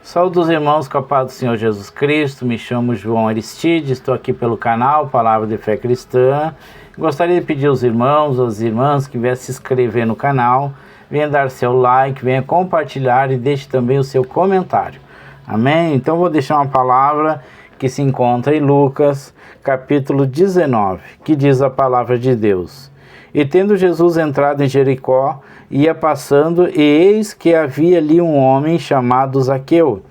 Saúdo os irmãos com a paz do Senhor Jesus Cristo. Me chamo João Aristides, estou aqui pelo canal Palavra de Fé Cristã. Gostaria de pedir aos irmãos, às irmãs que viessem se inscrever no canal, venha dar seu like, venha compartilhar e deixe também o seu comentário. Amém? Então vou deixar uma palavra que se encontra em Lucas, capítulo 19, que diz a palavra de Deus. E tendo Jesus entrado em Jericó, ia passando, e eis que havia ali um homem chamado Zaqueu.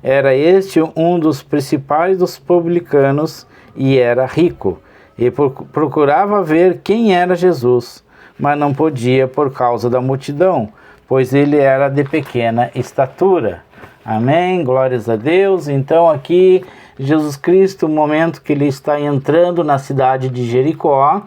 Era este um dos principais dos publicanos, e era rico, e procurava ver quem era Jesus, mas não podia por causa da multidão, pois ele era de pequena estatura. Amém? Glórias a Deus. Então aqui, Jesus Cristo, no momento que ele está entrando na cidade de Jericó,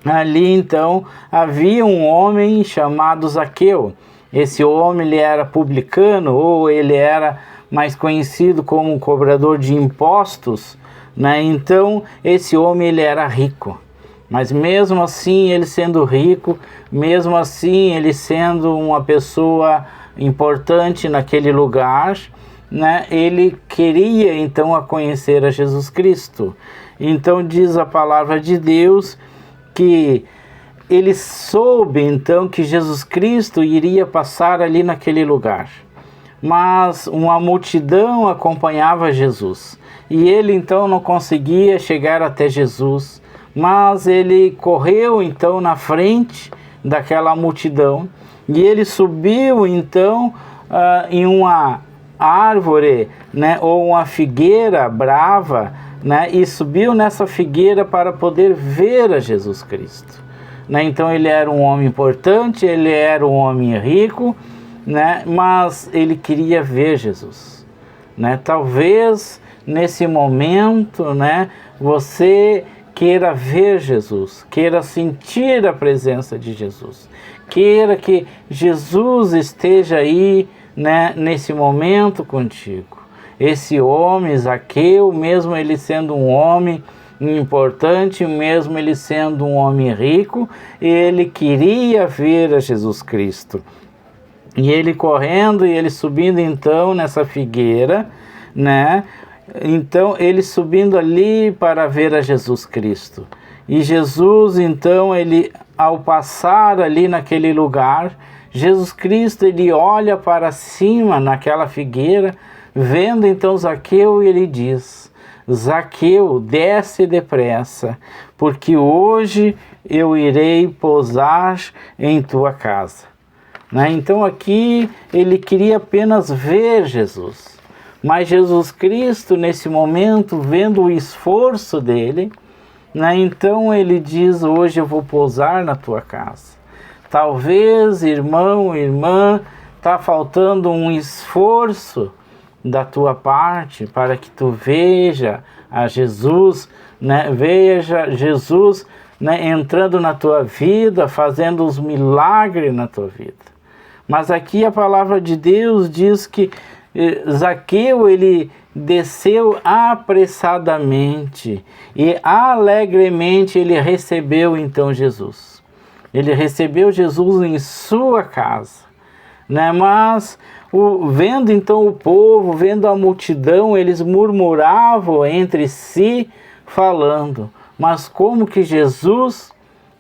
ali então havia um homem chamado Zaqueu. Esse homem ele era publicano, ou ele era mais conhecido como um cobrador de impostos, né? Então esse homem ele era rico, mas mesmo assim ele sendo rico, mesmo assim ele sendo uma pessoa importante naquele lugar, né? Ele queria então a conhecer a Jesus Cristo. Então diz a palavra de Deus que ele soube então que Jesus Cristo iria passar ali naquele lugar, mas uma multidão acompanhava Jesus, e ele então não conseguia chegar até Jesus, mas ele correu então na frente daquela multidão, e ele subiu então em uma árvore, né, ou uma figueira brava, né, e subiu nessa figueira para poder ver a Jesus Cristo, né? Então ele era um homem importante, ele era um homem rico, né, mas ele queria ver Jesus, né? Talvez nesse momento, né, você queira ver Jesus, queira sentir a presença de Jesus, queira que Jesus esteja aí, né, nesse momento contigo. Esse homem, Zaqueu, mesmo ele sendo um homem importante, mesmo ele sendo um homem rico, ele queria ver a Jesus Cristo. E ele correndo e ele subindo então nessa figueira, né? Então ele subindo ali para ver a Jesus Cristo. E Jesus então, ele ao passar ali naquele lugar, Jesus Cristo ele olha para cima naquela figueira, vendo então Zaqueu, e ele diz: Zaqueu, desce depressa, porque hoje eu irei pousar em tua casa. Né? Então aqui ele queria apenas ver Jesus, mas Jesus Cristo nesse momento, vendo o esforço dele, né? Então ele diz: hoje eu vou pousar na tua casa. Talvez, irmão, irmã, está faltando um esforço da tua parte para que tu veja a Jesus, né? Veja Jesus, né, entrando na tua vida, fazendo os milagres na tua vida. Mas aqui a palavra de Deus diz que Zaqueu ele desceu apressadamente e alegremente ele recebeu então Jesus. Ele recebeu Jesus em sua casa, né? Mas vendo então o povo, vendo a multidão, eles murmuravam entre si, falando: mas como que Jesus,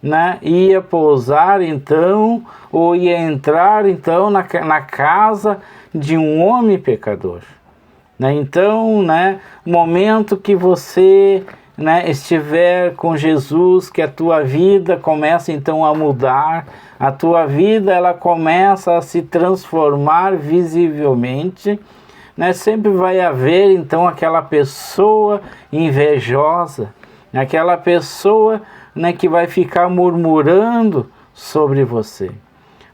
né, ia pousar então, ou ia entrar então na casa de um homem pecador? Né? Então, né, momento que você, né, estiver com Jesus, que a tua vida começa então a mudar, a tua vida ela começa a se transformar visivelmente, né? Sempre vai haver então aquela pessoa invejosa, aquela pessoa, né, que vai ficar murmurando sobre você.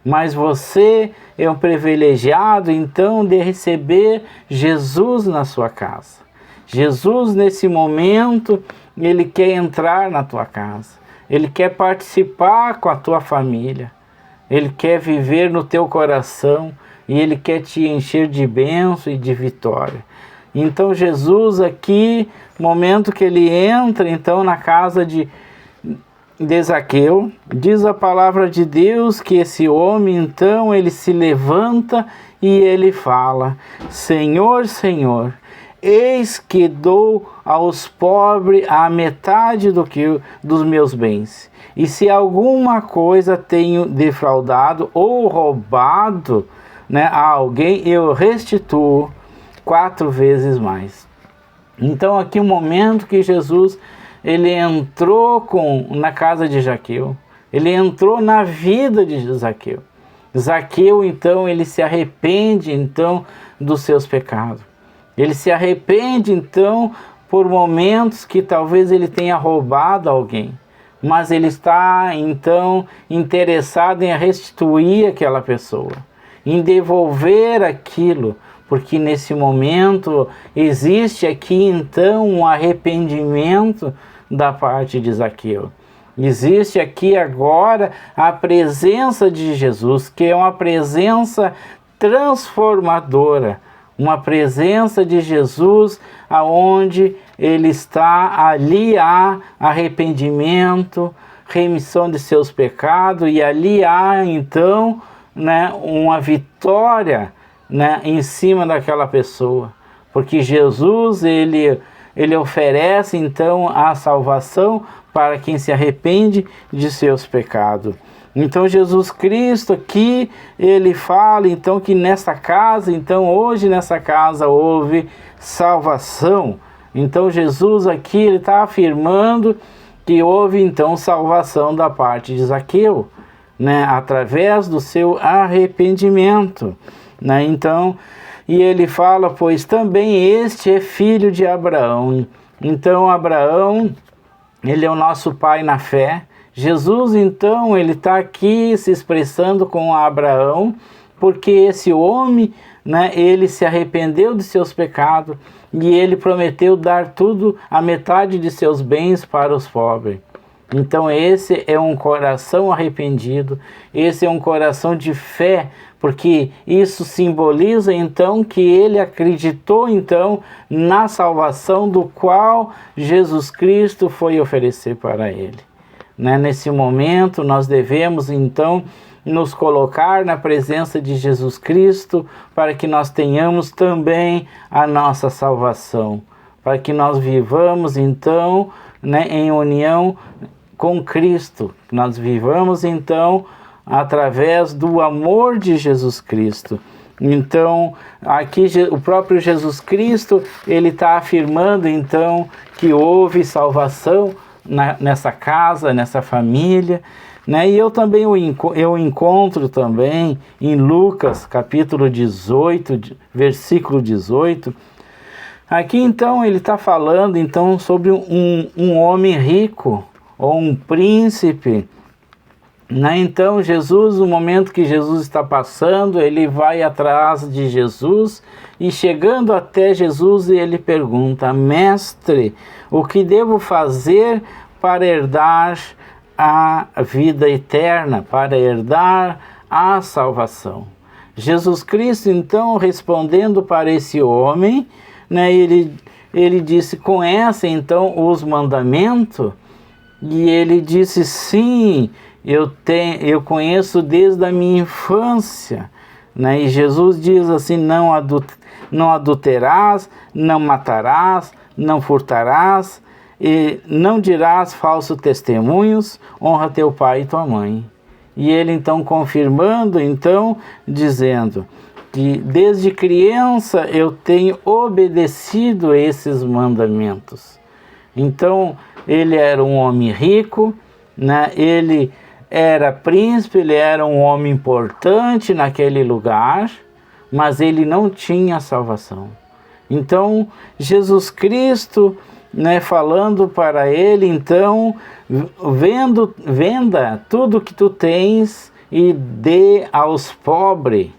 Mas você é um privilegiado então de receber Jesus na sua casa. Jesus nesse momento, ele quer entrar na tua casa, ele quer participar com a tua família, ele quer viver no teu coração e ele quer te encher de bênção e de vitória. Então Jesus aqui, momento que ele entra então na casa de Zaqueu, diz a palavra de Deus que esse homem, então, ele se levanta e ele fala: Senhor, Senhor, eis que dou aos pobres a metade dos meus bens. E se alguma coisa tenho defraudado ou roubado, né, a alguém, eu restituo 4 vezes mais. Então aqui um momento que Jesus ele entrou na casa de Zaqueu, ele entrou na vida de Zaqueu. Zaqueu então ele se arrepende então dos seus pecados. Ele se arrepende então por momentos que talvez ele tenha roubado alguém, mas ele está então interessado em restituir aquela pessoa, em devolver aquilo, porque nesse momento existe aqui então um arrependimento da parte de Zaqueu. Existe aqui agora a presença de Jesus, que é uma presença transformadora, uma presença de Jesus aonde ele está, ali há arrependimento, remissão de seus pecados, e ali há então, né, uma vitória, né, em cima daquela pessoa, porque Jesus ele oferece então a salvação para quem se arrepende de seus pecados. Então Jesus Cristo aqui, ele fala então que nessa casa, então hoje nessa casa houve salvação. Então Jesus aqui ele está afirmando que houve então salvação da parte de Zaqueu, né, através do seu arrependimento, né? Então, e ele fala, pois também este é filho de Abraão. Então Abraão, ele é o nosso pai na fé. Jesus, então, ele está aqui se expressando com Abraão, porque esse homem, né, ele se arrependeu de seus pecados e ele prometeu dar tudo, a metade de seus bens para os pobres. Então esse é um coração arrependido, esse é um coração de fé, porque isso simboliza então que ele acreditou então na salvação do qual Jesus Cristo foi oferecer para ele. Né? Nesse momento nós devemos então nos colocar na presença de Jesus Cristo para que nós tenhamos também a nossa salvação, para que nós vivamos então, né, em união com Cristo, nós vivamos então através do amor de Jesus Cristo. Então aqui o próprio Jesus Cristo ele está afirmando então que houve salvação nessa casa, nessa família, né? E eu também eu encontro também em Lucas capítulo 18, versículo 18. Aqui então ele está falando então sobre um homem rico ou um príncipe, né? Então Jesus, no momento que Jesus está passando, ele vai atrás de Jesus e chegando até Jesus ele pergunta: Mestre, o que devo fazer para herdar a vida eterna, para herdar a salvação? Jesus Cristo então respondendo para esse homem, né, ele disse: conhece então os mandamentos? E ele disse: sim, eu conheço desde a minha infância, né? E Jesus diz assim: não adulterarás, não matarás, não furtarás, e não dirás falsos testemunhos, honra teu pai e tua mãe. E ele então confirmando, então dizendo que desde criança eu tenho obedecido a esses mandamentos. Então ele era um homem rico, né? Ele era príncipe, ele era um homem importante naquele lugar, mas ele não tinha salvação. Então Jesus Cristo, né, falando para ele, então, venda tudo que tu tens e dê aos pobres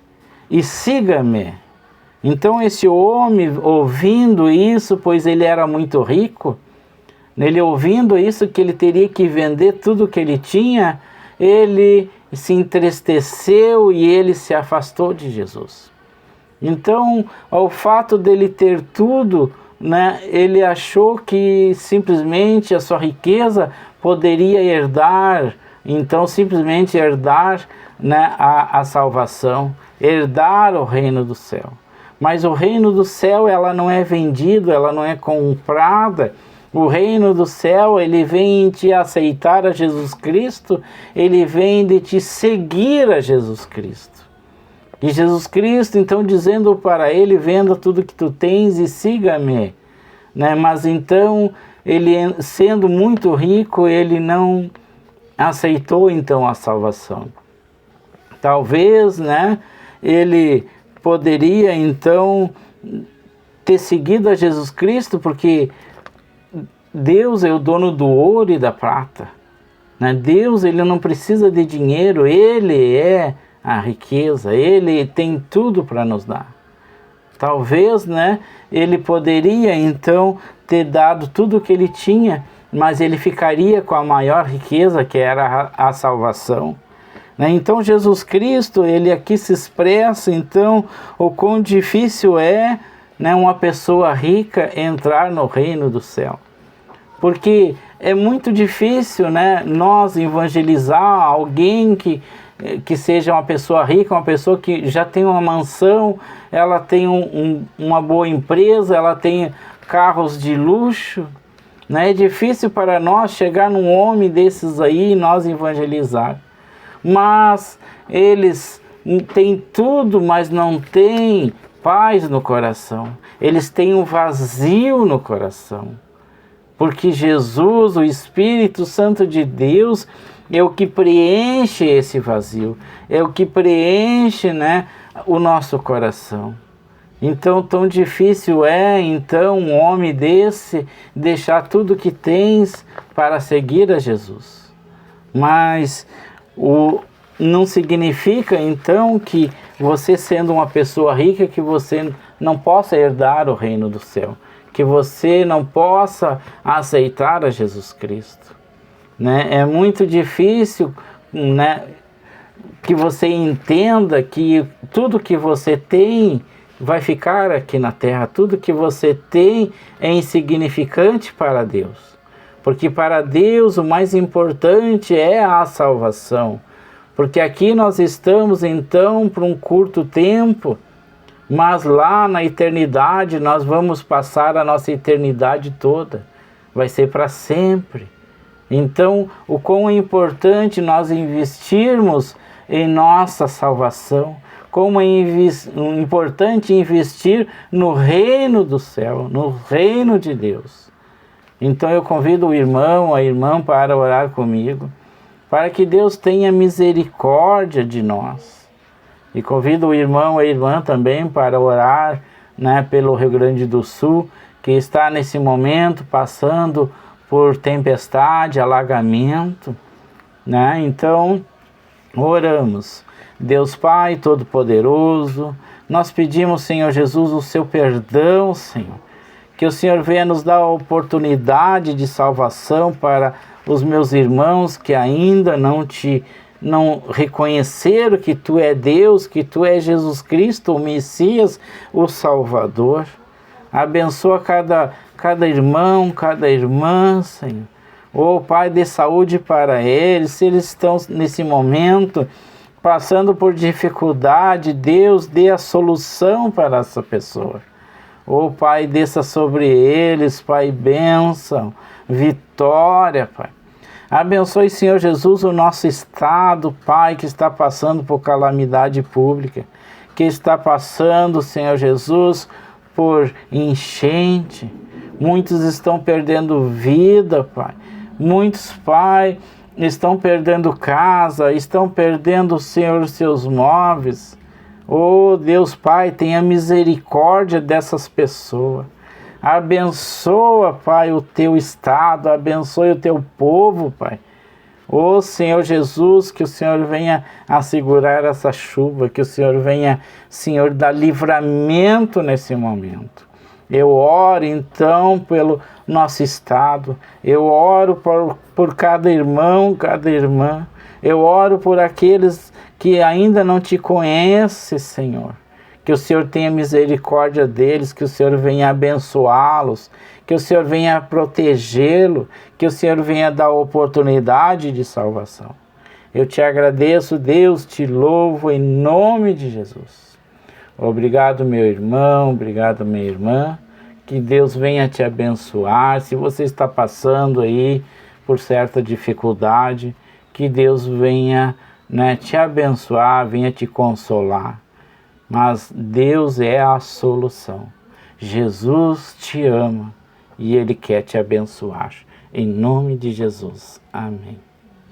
e siga-me. Então esse homem, ouvindo isso, pois ele era muito rico, ele ouvindo isso, que ele teria que vender tudo que ele tinha, ele se entristeceu e ele se afastou de Jesus. Então, ao fato dele ter tudo, né, ele achou que simplesmente a sua riqueza poderia herdar, então simplesmente herdar, né, a salvação, herdar o reino do céu. Mas o reino do céu, ela não é vendido, ela não é comprada. O reino do céu, ele vem te aceitar a Jesus Cristo, ele vem de te seguir a Jesus Cristo. E Jesus Cristo, então, dizendo para ele, venda tudo que tu tens e siga-me. Né? Mas então, ele sendo muito rico, ele não aceitou então a salvação. Talvez, né, ele poderia então ter seguido a Jesus Cristo, porque Deus é o dono do ouro e da prata. Né? Deus, ele não precisa de dinheiro, ele é a riqueza, ele tem tudo para nos dar. Talvez, né, ele poderia então ter dado tudo o que ele tinha, mas ele ficaria com a maior riqueza, que era a salvação. Né? Então Jesus Cristo, ele aqui se expressa então o quão difícil é, né, uma pessoa rica entrar no reino do céu. Porque é muito difícil, né, nós evangelizar alguém que seja uma pessoa rica, uma pessoa que já tem uma mansão, ela tem uma boa empresa, ela tem carros de luxo. Né? É difícil para nós chegar num homem desses aí e nós evangelizar. Mas eles têm tudo, mas não têm paz no coração. Eles têm um vazio no coração. Porque Jesus, o Espírito Santo de Deus, é o que preenche esse vazio, é o que preenche, né, o nosso coração. Então, tão difícil é, então, um homem desse deixar tudo que tens para seguir a Jesus. Mas não significa, então, que você sendo uma pessoa rica, que você não possa herdar o reino do céu, que você não possa aceitar a Jesus Cristo. Né? É muito difícil, né, que você entenda que tudo que você tem vai ficar aqui na terra, tudo que você tem é insignificante para Deus. Porque para Deus o mais importante é a salvação. Porque aqui nós estamos então por um curto tempo, mas lá na eternidade nós vamos passar a nossa eternidade toda. Vai ser para sempre. Então, o quão é importante nós investirmos em nossa salvação, como é importante investir no reino do céu, no reino de Deus. Então eu convido o irmão, a irmã para orar comigo, para que Deus tenha misericórdia de nós. E convido o irmão, a irmã também para orar, né, pelo Rio Grande do Sul, que está nesse momento passando por tempestade, alagamento, né? Então, oramos. Deus Pai Todo-Poderoso, nós pedimos, Senhor Jesus, o seu perdão, Senhor. Que o Senhor venha nos dar a oportunidade de salvação para os meus irmãos que ainda não reconheceram que Tu é Deus, que Tu é Jesus Cristo, o Messias, o Salvador. Abençoa cada irmão, cada irmã, Senhor. Oh, Pai, dê saúde para eles. Se eles estão nesse momento passando por dificuldade, Deus dê a solução para essa pessoa. Oh, Pai, desça sobre eles, Pai, bênção, vitória, Pai. Abençoe, Senhor Jesus, o nosso estado, Pai, que está passando por calamidade pública, que está passando, Senhor Jesus, por enchente. Muitos estão perdendo vida, Pai. Muitos, Pai, estão perdendo casa, estão perdendo, Senhor, os seus móveis. Oh, Deus Pai, tenha misericórdia dessas pessoas. Abençoa, Pai, o teu estado, abençoe o teu povo, Pai. Oh, Senhor Jesus, que o Senhor venha assegurar essa chuva, que o Senhor venha, Senhor, dar livramento nesse momento. Eu oro, então, pelo nosso estado. Eu oro por cada irmão, cada irmã. Eu oro por aqueles que ainda não te conhecem, Senhor. que o Senhor tenha misericórdia deles, que o Senhor venha abençoá-los, que o Senhor venha protegê-lo, que o Senhor venha dar oportunidade de salvação. Eu te agradeço, Deus, te louvo em nome de Jesus. Obrigado, meu irmão, obrigado, minha irmã. Que Deus venha te abençoar. Se você está passando aí por certa dificuldade, que Deus venha, te abençoar, venha te consolar. Mas Deus é a solução. Jesus te ama e Ele quer te abençoar. Em nome de Jesus. Amém.